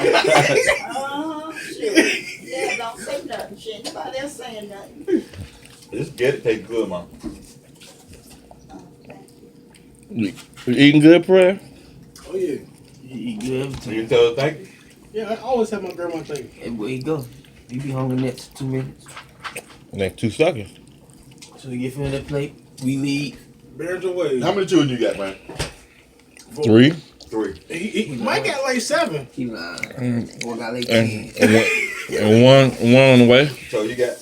Oh, shit. Yeah, don't say nothing. Shit, nobody else saying nothing. Just get it. Take good, man. Oh, thank You eating good, prayer? Oh yeah. He eat good every You time. can tell her thank you. Yeah, I always have my grandma thank you. Everywhere he go, he be hungry next 2 minutes. Next 2 seconds. So we get from that plate, we leave. Bears away. How many children you got, man? 3. 3. He might got like 7. He lying. Boy got like And, 10. and one on the way. So you got,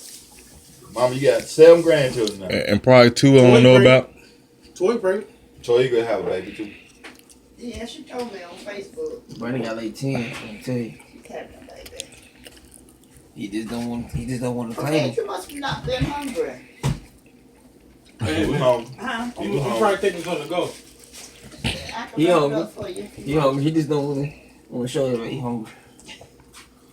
Mama, you got 7 grandchildren now. And probably 2 I don't know about. Toy pregnant. So you gonna have a baby too. Yeah, she told me on Facebook. Brandon got like 10. I tell you, She's having a baby. he just don't want to claim Okay, it. you must have not been hungry. We home. Huh? I'm probably thinking it's gonna go. I can He look it hungry. up for you. He hungry. He just don't want to show you that he hungry.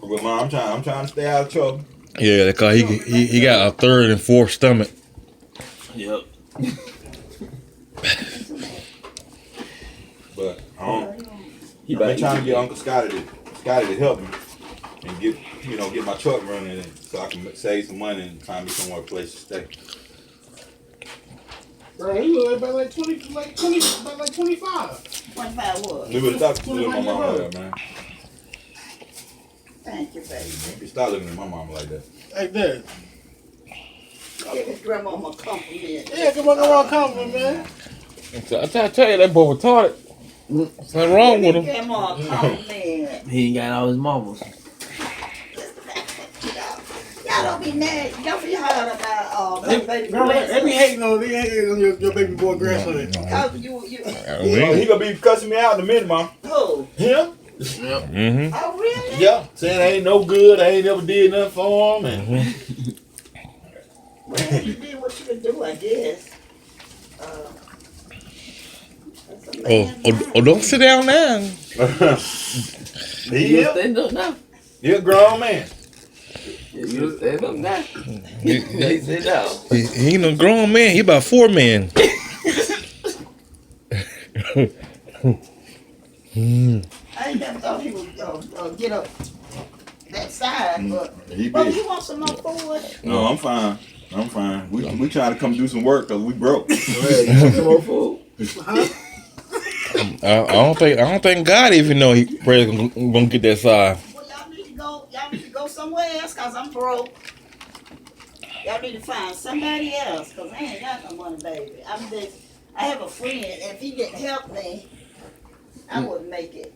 But Mom, I'm trying to stay out of trouble. Yeah, because he got a 3rd and 4th stomach. Yep. But I don't. He I've been trying to get Uncle Scotty to help me and get my truck running so I can save some money and find me somewhere place to stay. Bro, he look about like 20, about like 25. 25 what? We would stop living with my mama like that, man. Thank you, baby. You stop living with my mama like that. Like that. Give his grandmama a compliment. Yeah, come on, around compliment, man. I tell you, that boy retarded. Something wrong with him. Grandma a compliment. He ain't got all his marbles. Y'all don't be mad. Don't be hard about my baby Grandma, they be grandson. hating on your baby boy grandson. Because you, He gonna be cussing me out in a minute, Mom. who? Him? Mm-hmm. Oh, really? Yeah. Saying I ain't no good. I ain't never did nothing for him. And Well, you did what you could do, I guess. That's a man's mind. Don't sit down now. he You stand up now. a grown man. You stand up now. He sit down. He ain't no grown man. He about 4 men. I ain't never thought he would get up that side, but He Bubba, big. you want some more food? No, I'm fine. I'm fine. We trying to come do some work because we broke. Hey, you want some more food? I don't think God even know he probably gonna get that side. Well, y'all need to go somewhere else because I'm broke. Y'all need to find somebody else because I ain't got no money, baby. I have a friend, and if he didn't help me, I wouldn't make it.